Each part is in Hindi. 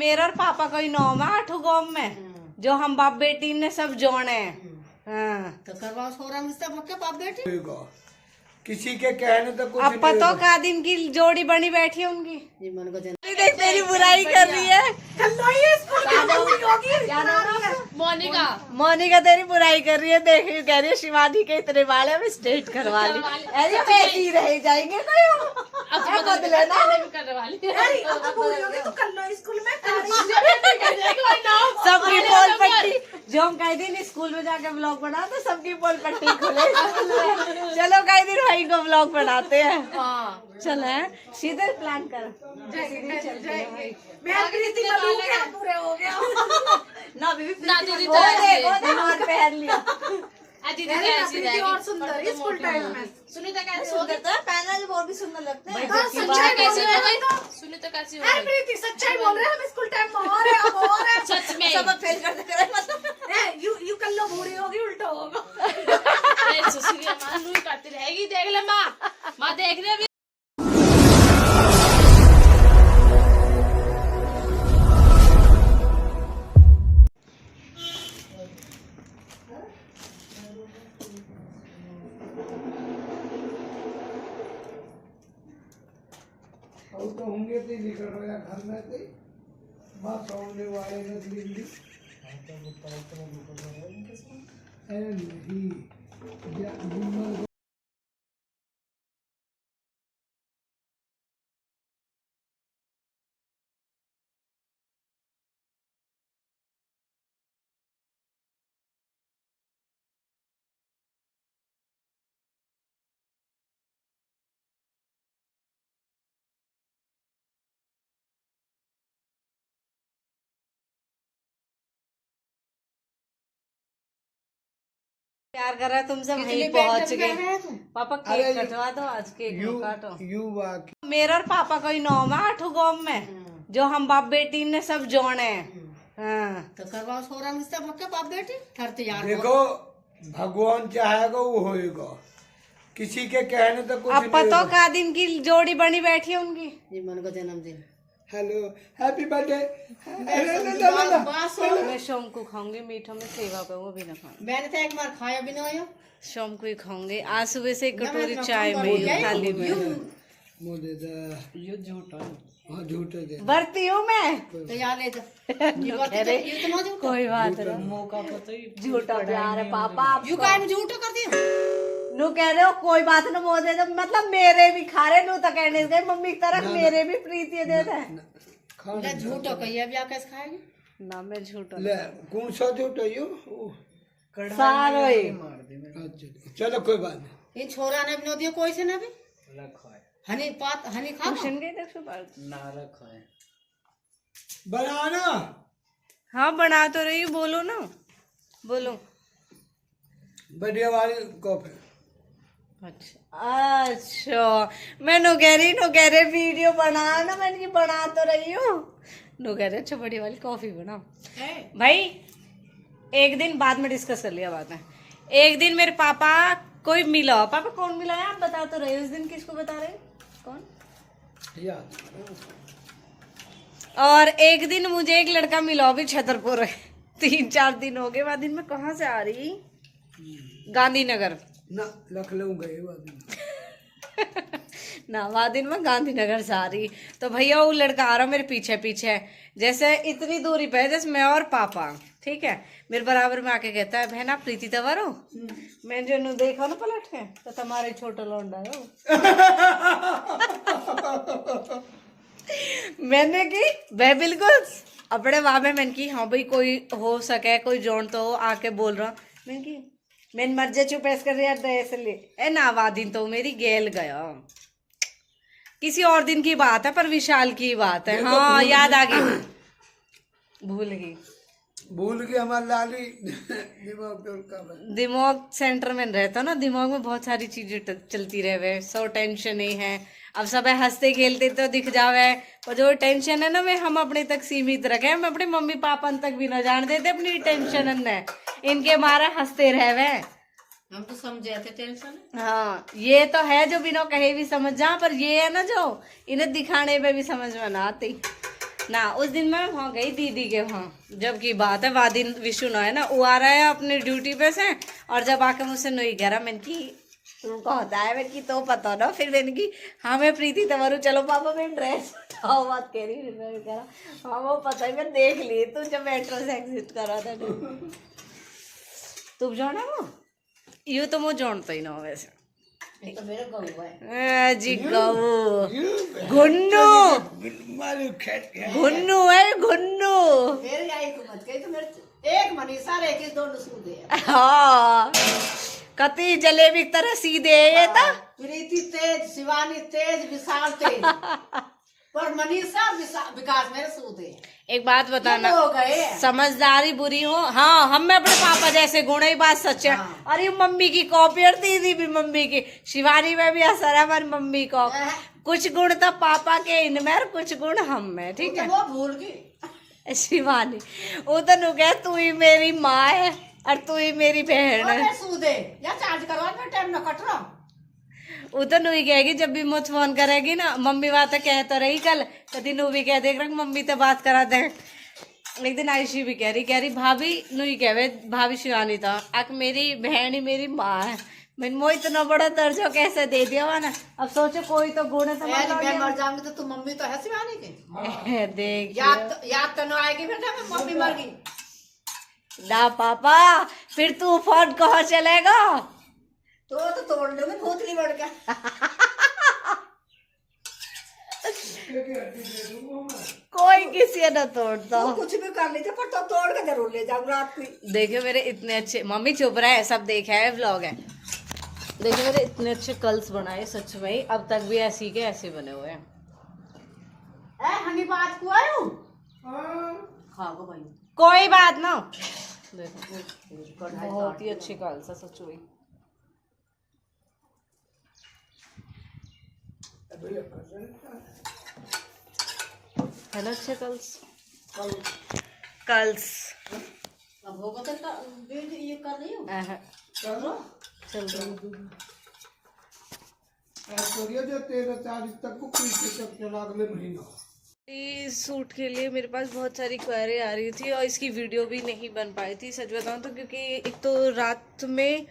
मेरा और पापा का ही नाम है 8 गांव में, जो हम बाप बेटी ने सब जोड़े हैं। हाँ। तो करवाओ छोरा रिश्ता पक्का बाप बेटी। किसी के कहने तो कुछ अब पता का दिन की जोड़ी बनी बैठी है उनकी। ये मन को जन देख तेरी बुराई कर रही है। मोनिका मोनिका तेरी बुराई कर रही है, देख कह रही है शिवानी के इतने बाल है, स्ट्रेट करवा ली। अरे वैसे ही रह जाएंगे बदले ना। सबकी पोल पट्टी जो हम कई दिन स्कूल में जाके ब्लॉग बना तो सबकी पोल पट्टी खुले। चलो कई दिन भाई को ब्लॉग बनाते हैं। चल है सीधे प्लान कर ना दीदी पहन लिया। और सुंदर स्कूल टाइम में सुनीता कैसी सुंदर तो पहनना जो बहुत भी सुंदर लगते हैं। सच्चाई कैसे सुनीता कैसी हो प्रीति सच्चाई बोल रहे हैं हम स्कूल टाइम में और है अब और है सच में सब फेल करते करे मतलब यू कल लो बुरी होगी उल्टा होगा। सुशील मां नूई करती रहेगी, देख ले मां देख रही। तो होंगे तो निकल रहा घर में थे बस होने वाले ने दिल्ली नहीं प्यार कर रहा है तुमसे वहीं पहुंच गए। पापा केक कटवा दो आज, केक काटो। मेरा और पापा का ही नाम है 8 गांव में, जो हम बाप बेटी ने सब जोड़े हैं। हाँ। तो करवाओ छोरा रिश्ता पक्का बाप बेटी ठहरते यार। देखो भगवान चाहेगा वो होएगा, किसी के कहने तो कुछ अब पता का दिन की जोड़ी बनी बैठी है उनकी। ये मन को जन्मदिन। Hello happy birthday. मैं शाम को खाऊंगी, मीठा में सेवा पे वो भी ना खाऊंगी। मैंने तो एक बार खाया भी ना हो। शाम को ही खाऊंगी। आज सुबह से 1 कटोरी चाय में थाली में ये झूठा हाँ झूठे दे बरती हूँ मैं। तो यार ले जा कोई बात नहीं, मौका पता ही झूठा प्यार है पापा। यू काय में झूठा कर दिया। नु कह रहे हो कोई बात ना वो दे दो, मतलब मेरे भी खा रहे नु तो कहने से मम्मी की तरह मेरे भी प्रीति दे दे। ले झूठा कहिए भी आके खाएगी ना मैं झूठा ले कौन सा झूठा यो सारो ही। अच्छा चलो कोई बात नहीं। इन छोरा ने भी न दिया कोई से ना भी हनी खा ट्यूशन गए थे सुबह ना रखा है बनाना। हाँ बना तो रही, बोलो ना बोलो। बढ़िया वाली कॉफी। अच्छा मैं नो कह रही वीडियो बना ना, मैंने की बना तो रही हूँ। नो कह रहे अच्छा बड़ी वाली कॉफी बनाओ भाई। एक दिन बाद में डिस्कस कर लिया बात है। एक दिन मेरे पापा कोई मिला। पापा कौन मिला है आप बता तो रहे, उस दिन किसको बता रहे कौन याद। और एक दिन मुझे एक लड़का मिला भी छतरपुर। 3-4 दिन हो गए। बाद दिन में कहाँ से आ रही, गांधीनगर ना लखनऊ गए ना वादिन में गांधीनगर से आ रही। तो भैया वो लड़का आ रहा मेरे पीछे पीछे, जैसे इतनी दूरी पे जैसे मैं और पापा, ठीक है। मेरे बराबर में आके कहता है बहना प्रीति तवर हो। मैं जो नु देखा ना पलट के तो तुम्हारे छोटा लौंडा हो। मैंने की वह बिल्कुल अपने वहां में मैंने की हाँ भाई कोई हो सके कोई जोड़ तो हो आके बोल रहा। मैंने की मैंने मर्जे चुप ऐस कर रही ए ना वादिन तो मेरी गेल गया। किसी और दिन की बात है पर विशाल की बात है। हाँ याद आ गई, भूल गई हमारी लाली। दिमाग सेंटर में रहता ना, दिमाग में बहुत सारी चीजें चलती रहे, सो टेंशन ही है। अब सब हंसते खेलते तो दिख जावे, पर जो टेंशन है ना वे हम अपने तक सीमित रखे। हम अपने मम्मी पापा तक भी न जान देते अपनी टेंशन है, इनके मारा हंसते रहे। हम तो समझे थे टेंशन। हाँ ये तो है जो बिना कहे भी समझ जा, पर ये है ना जो इन्हें दिखाने पे भी समझ में ना आती। ना उस दिन मैं वहाँ गई दीदी के वहाँ, जब की बात है वह दिन विशु ना है ना, वो आ रहा है अपनी ड्यूटी पे से, और जब आके मुझसे नहीं कह रहा, मैंने की तुमको होता है, मैंने की तो पता ना, फिर मैंने की हाँ मैं प्रीति तुम्हारू, चलो पापा मैं ड्रेस उठाओ बात कह रही, फिर मैंने कहा हाँ वो पता ही, मैं देख ली तू जब मेट्रो से एग्जिट कर रहा था तुम जोड़ना वो यूँ तो मुझे जोड़ता ही ना हो वैसे। तो मेरे गऊ है जी गऊ घुन्नू घुन्नू है घुन्नू। मेरे आई को मत कही तो मेरे एक मनीषा रह के दोनों सूदे हैं। हाँ कति जलेबी की तरह सीधे है ये था। प्रीति तेज, शिवानी तेज, विशाल तेज, पर मनीषा विकास मेरे सूदे हैं। एक बात बताना, हो गए समझदारी बुरी हो, हाँ हम में अपने पापा जैसे गुण है, बात सच है। हाँ। अरे मम्मी की कॉपी और दीदी भी मम्मी की, शिवानी में भी असर है हमारी मम्मी को, कुछ गुण तो पापा के इनमें और कुछ गुण हम में, ठीक है। वो भूल गई शिवानी वो तो नु कहे तू ही मेरी माँ है और तू ही मेरी बहन है। और सूदे या चार्ज करवा मैं टाइम न कट रहा। वो तो नुई कहेगी जब भी मुझ फोन करेगी ना, मम्मी बात कह तो रही कल, कभी नू भी कह देख रहा मम्मी तो बात करा दे। एक दिन आयुषी भी कह रही भाभी नुई कहे भाभी शिवानी था आक मेरी बहन ही मेरी माँ है। मैंने मोह इतना बड़ा दर्जा कैसे दे दिया हुआ ना, अब सोचो कोई तो गुण है तो मैं मर जाऊंगी तो तू मम्मी तो है शिवानी की। देख याद तो न आएगी बेटा मैं मम्मी मर गई ना पापा, फिर तू फोन कहाँ चलेगा, तो तोड़ दूंगी भूतली बढ़ के। कोई किसी न तोड़ता। तो कुछ भी कर लीजिए पर तो तोड़ के जरूर ले जाऊँ रात को। देखियो मेरे इतने अच्छे, मम्मी चुप रहा है सब देखा है व्लॉग है, देखियो मेरे इतने अच्छे कल्स बनाए सच में ही, अब तक भी ऐसे के ऐसे बने हुए हैं। हनी बात को आयु हाँ गो भाई कोई बात ना, देखो बहुत ही अच्छी कल्स है सच में। है ना अच्छे कल्स कल्स। अब होगा तो ये कर रही हूँ चल जो 13 तक को चला अगले महीना। इस सूट के लिए मेरे पास बहुत सारी क्वेरी आ रही थी और इसकी वीडियो भी नहीं बन पाई थी सच बताऊं तो, क्योंकि एक तो रात में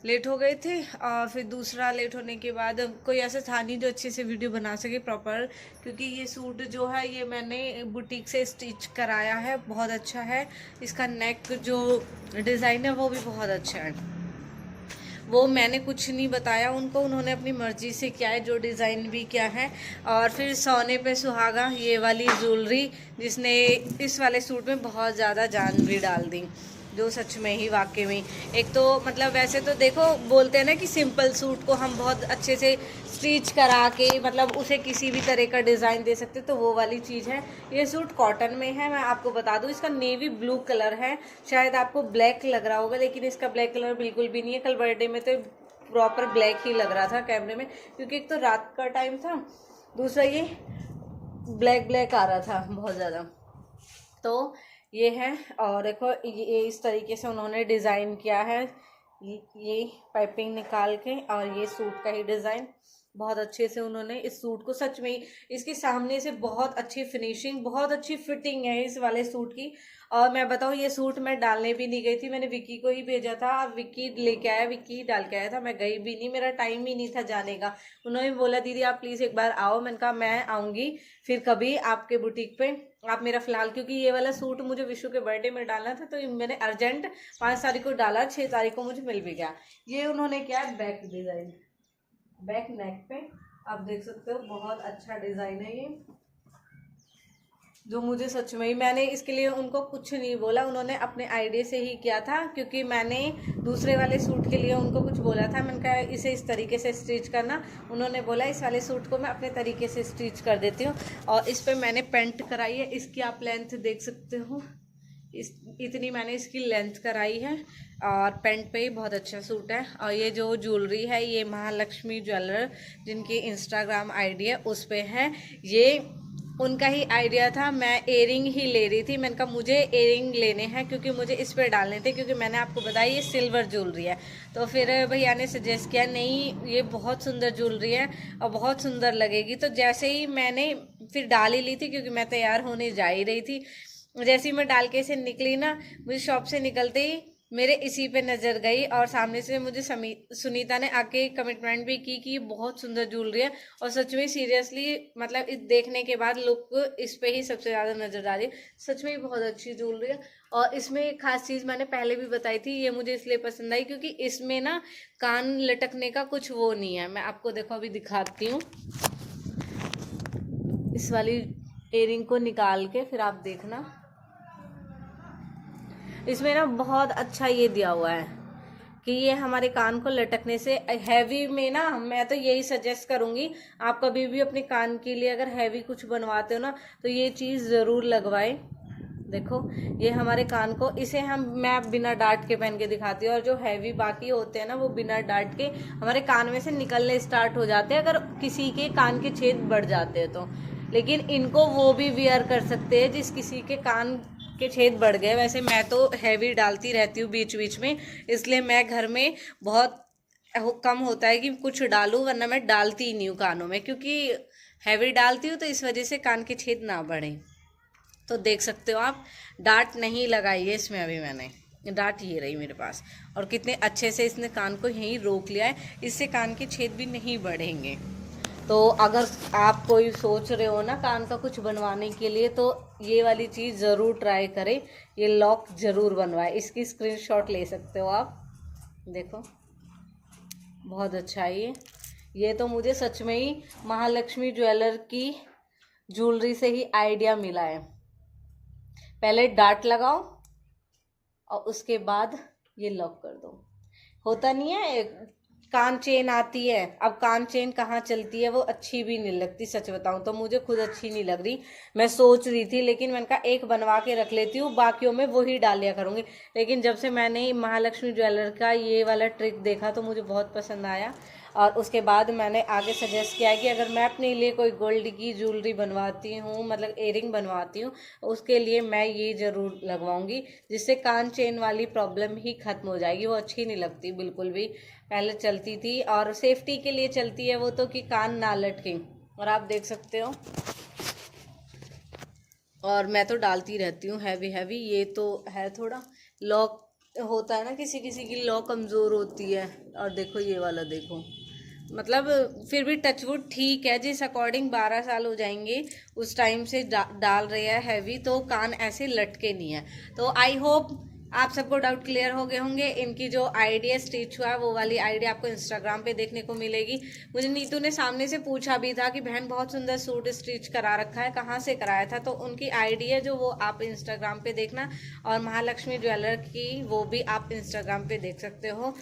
लेट हो गए थे और फिर दूसरा लेट होने के बाद कोई ऐसा था नहीं जो अच्छे से वीडियो बना सके प्रॉपर, क्योंकि ये सूट जो है ये मैंने बुटीक से स्टिच कराया है, बहुत अच्छा है। इसका नेक जो डिज़ाइन है वो भी बहुत अच्छा है, वो मैंने कुछ नहीं बताया उनको, उन्होंने अपनी मर्जी से किया है, जो डिज़ाइन भी किया है। और फिर सोने पे सुहागा ये वाली ज्वेलरी जिसने इस वाले सूट में बहुत ज़्यादा जान भी डाल दी, जो सच में ही वाकई में। एक तो मतलब वैसे तो देखो बोलते हैं ना कि सिंपल सूट को हम बहुत अच्छे से स्टिच करा के मतलब उसे किसी भी तरह का डिज़ाइन दे सकते, तो वो वाली चीज़ है। ये सूट कॉटन में है, मैं आपको बता दूं इसका नेवी ब्लू कलर है, शायद आपको ब्लैक लग रहा होगा लेकिन इसका ब्लैक कलर बिल्कुल भी नहीं है। कल बर्थडे में तो प्रॉपर ब्लैक ही लग रहा था कैमरे में, क्योंकि एक तो रात का टाइम था, दूसरा ये ब्लैक आ रहा था बहुत ज़्यादा। तो ये है, और देखो ये इस तरीके से उन्होंने डिज़ाइन किया है, ये पाइपिंग निकाल के, और ये सूट का ही डिज़ाइन बहुत अच्छे से उन्होंने इस सूट को, सच में इसके सामने से बहुत अच्छी फिनिशिंग, बहुत अच्छी फिटिंग है इस वाले सूट की। और मैं बताऊँ ये सूट मैं डालने भी नहीं गई थी, मैंने विक्की को ही भेजा था, विक्की लेके आया, विक्की डाल के आया था, मैं गई भी नहीं, मेरा टाइम ही नहीं था जाने का। उन्होंने बोला दीदी आप प्लीज़ एक बार आओ, मैंने कहा मैं आऊँगी फिर कभी आपके बुटीक पे, आप मेरा फ़िलहाल, क्योंकि ये वाला सूट मुझे विशु के बर्थडे में डालना था, तो मैंने अर्जेंट 5 तारीख को डाला, 6 तारीख को मुझे मिल भी गया। ये उन्होंने किया है बैक डिज़ाइन, बैक नेक पे आप देख सकते हो, बहुत अच्छा डिज़ाइन है ये, जो मुझे सच में ही, मैंने इसके लिए उनको कुछ नहीं बोला, उन्होंने अपने आइडिया से ही किया था, क्योंकि मैंने दूसरे वाले सूट के लिए उनको कुछ बोला था, मैंने कहा इसे इस तरीके से स्टिच करना, उन्होंने बोला इस वाले सूट को मैं अपने तरीके से स्टिच कर देती हूँ। और इस पर मैंने पेंट कराई है, इसकी आप लेंथ देख सकते हो, इतनी मैंने इसकी लेंथ कराई है, और पेंट पे ही बहुत अच्छा सूट है। और ये जो ज्वेलरी है ये महालक्ष्मी ज्वेलर जिनकी इंस्टाग्राम आईडी है उस पे है, ये उनका ही आइडिया था। मैं एयरिंग ही ले रही थी। मैंने कहा मुझे एयरिंग लेने हैं क्योंकि मुझे इस पर डालने थे, क्योंकि मैंने आपको बताया ये सिल्वर ज्वेलरी है। तो फिर भैया ने सजेस्ट किया नहीं ये बहुत सुंदर ज्वेलरी है और बहुत सुंदर लगेगी। तो जैसे ही मैंने फिर डाल ही ली थी, क्योंकि मैं तैयार होने जा ही रही थी। जैसे ही मैं डाल के इसे निकली ना, मुझे शॉप से निकलते ही मेरे इसी पे नज़र गई और सामने से मुझे सुनीता ने आके कमिटमेंट भी की कि बहुत सुंदर ज्वेलरी है। और सच में सीरियसली मतलब इस देखने के बाद लुक इस पे ही सबसे ज़्यादा नज़र डाली। सच में ही बहुत अच्छी ज्वेलरी है। और इसमें एक खास चीज़ मैंने पहले भी बताई थी, ये मुझे इसलिए पसंद आई क्योंकि इसमें ना कान लटकने का कुछ वो नहीं है। मैं आपको देखो अभी दिखाती हूँ, इस वाली एयरिंग को निकाल के फिर आप देखना, इसमें ना बहुत अच्छा ये दिया हुआ है कि ये हमारे कान को लटकने से हैवी में ना, मैं तो यही सजेस्ट करूंगी आप कभी भी अपने कान के लिए अगर हैवी कुछ बनवाते हो ना तो ये चीज़ ज़रूर लगवाए। देखो ये हमारे कान को, इसे मैं बिना डांट के पहन के दिखाती हूँ। और जो हैवी बाकी होते हैं ना वो बिना डांट के हमारे कान में से निकलने स्टार्ट हो जाते हैं अगर किसी के कान के छेद बढ़ जाते हैं तो। लेकिन इनको वो भी वियर कर सकते हैं जिस किसी के कान के छेद बढ़ गए। वैसे मैं तो हैवी डालती रहती हूँ बीच बीच में, इसलिए मैं घर में बहुत कम होता है कि कुछ डालूं, वरना मैं डालती ही नहीं हूँ कानों में, क्योंकि हैवी डालती हूँ तो इस वजह से कान के छेद ना बढ़े। तो देख सकते हो आप, डांट नहीं लगाई है इसमें अभी मैंने, डांट ये रही मेरे पास। और कितने अच्छे से इसने कान को यहीं रोक लिया है, इससे कान के छेद भी नहीं बढ़ेंगे। तो अगर आप कोई सोच रहे हो ना कान का कुछ बनवाने के लिए तो ये वाली चीज़ ज़रूर ट्राई करें, ये लॉक ज़रूर बनवाए। इसकी स्क्रीनशॉट ले सकते हो आप, देखो बहुत अच्छा है ये तो मुझे सच में ही महालक्ष्मी ज्वेलर की ज्वेलरी से ही आइडिया मिला है। पहले डार्ट लगाओ और उसके बाद ये लॉक कर दो। होता नहीं है कान चेन आती है, अब कान चेन कहाँ चलती है वो अच्छी भी नहीं लगती, सच बताऊं तो मुझे खुद अच्छी नहीं लग रही। मैं सोच रही थी लेकिन मैंने कहा एक बनवा के रख लेती हूँ, बाकियों में वही डाल लिया करूँगी। लेकिन जब से मैंने महालक्ष्मी ज्वेलर का ये वाला ट्रिक देखा तो मुझे बहुत पसंद आया। और उसके बाद मैंने आगे सजेस्ट किया है कि अगर मैं अपने लिए कोई गोल्ड की ज्वेलरी बनवाती हूँ, मतलब एयरिंग बनवाती हूँ, उसके लिए मैं ये ज़रूर लगवाऊंगी, जिससे कान चेन वाली प्रॉब्लम ही ख़त्म हो जाएगी। वो अच्छी नहीं लगती बिल्कुल भी, पहले चलती थी और सेफ्टी के लिए चलती है वो तो, कि कान ना लटके। और आप देख सकते हो, और मैं तो डालती रहती हूँ हैवी हैवी। ये तो है थोड़ा लॉक होता है ना, किसी किसी की लॉक कमज़ोर होती है। और देखो ये वाला देखो, मतलब फिर भी टचवुड ठीक है, जिस अकॉर्डिंग 12 साल हो जाएंगे उस टाइम से डाल रहे हैं हैवी, तो कान ऐसे लटके नहीं है। तो आई होप आप सबको डाउट क्लियर हो गए होंगे। इनकी जो आइडिया स्टिच हुआ है वो वाली आइडिया आपको इंस्टाग्राम पे देखने को मिलेगी। मुझे नीतू ने सामने से पूछा भी था कि बहन बहुत सुंदर सूट स्टिच करा रखा है, कहाँ से कराया था। तो उनकी आइडिया जो वो आप इंस्टाग्राम पे देखना, और महालक्ष्मी ज्वेलर की वो भी आप इंस्टाग्राम पे देख सकते हो।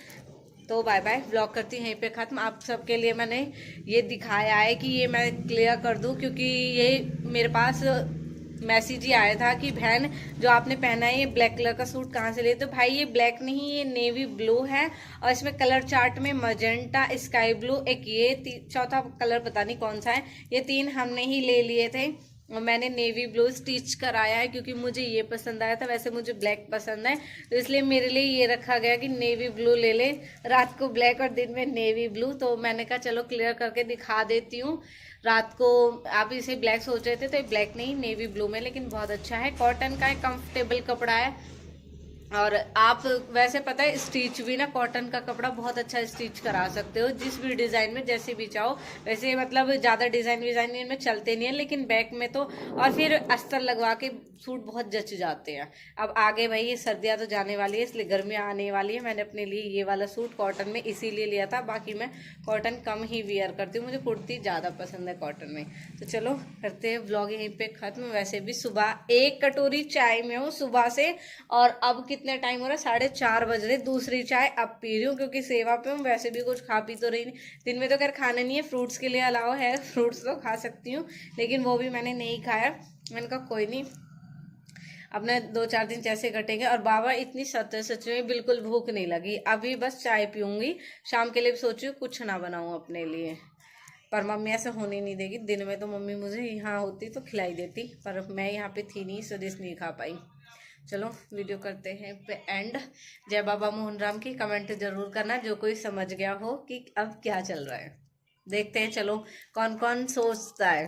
तो बाय बाय, ब्लॉग करती यहीं पे ख़त्म। आप सबके लिए मैंने ये दिखाया है कि ये मैं क्लियर कर दूं, क्योंकि ये मेरे पास मैसेज ही आया था कि बहन जो आपने पहना है ये ब्लैक कलर का सूट कहाँ से ले। तो भाई ये ब्लैक नहीं, ये नेवी ब्लू है, और इसमें कलर चार्ट में मजेंटा, स्काई ब्लू, एक ये चौथा कलर पता नहीं कौन सा है, ये 3 हमने ही ले लिए थे। और मैंने नेवी ब्लू स्टिच कराया है क्योंकि मुझे ये पसंद आया था। वैसे मुझे ब्लैक पसंद है तो इसलिए मेरे लिए ये रखा गया कि नेवी ब्लू ले ले, रात को ब्लैक और दिन में नेवी ब्लू। तो मैंने कहा चलो क्लियर करके दिखा देती हूँ। रात को आप इसे ब्लैक सोच रहे थे तो ब्लैक नहीं, नेवी ब्लू में, लेकिन बहुत अच्छा है, कॉटन का है, कंफर्टेबल कपड़ा है। और आप वैसे पता है स्टिच भी ना, कॉटन का कपड़ा बहुत अच्छा स्टिच करा सकते हो जिस भी डिज़ाइन में, जैसे भी चाहो। वैसे मतलब ज़्यादा डिज़ाइन विज़ाइन इनमें चलते नहीं है, लेकिन बैक में तो, और फिर अस्तर लगवा के सूट बहुत जच जाते हैं। अब आगे भाई ये सर्दियाँ तो जाने वाली है, इसलिए गर्मियाँ आने वाली है। मैंने अपने लिए ये वाला सूट कॉटन में इसीलिए लिया था, बाकी मैं कॉटन कम ही वियर करती हूँ, मुझे कुर्ती ज़्यादा पसंद है कॉटन में। तो चलो करते हैं व्लॉग यहीं पे ख़त्म। वैसे भी सुबह 1 कटोरी चाय में हूँ सुबह से, और अब कितने टाइम हो रहा है, 4:30 बज रहे। दूसरी चाय अब पी रही हूँ क्योंकि सेवा पे हूँ। वैसे भी कुछ खा पी तो रही नहीं, दिन में तो खैर खाना नहीं है, फ्रूट्स के लिए अलाव है, फ्रूट्स तो खा सकती हूँ, लेकिन वो भी मैंने नहीं खाया। मैंने कहा कोई नहीं, अपने 2-4 दिन जैसे कटेंगे। और बाबा इतनी सच में बिल्कुल भूख नहीं लगी, अभी बस चाय पीऊँगी। शाम के लिए भी सोची कुछ ना बनाऊँ अपने लिए। पर मम्मी ऐसे होने नहीं देगी। दिन में तो मम्मी मुझे यहाँ होती तो खिलाई देती, पर मैं यहाँ पे थी नहीं, सदिश नहीं खा पाई। चलो वीडियो करते हैं पे एंड। जय बाबा मोहन राम की कमेंट जरूर करना जो कोई समझ गया हो कि अब क्या चल रहा है। देखते हैं चलो कौन कौन सोचता है।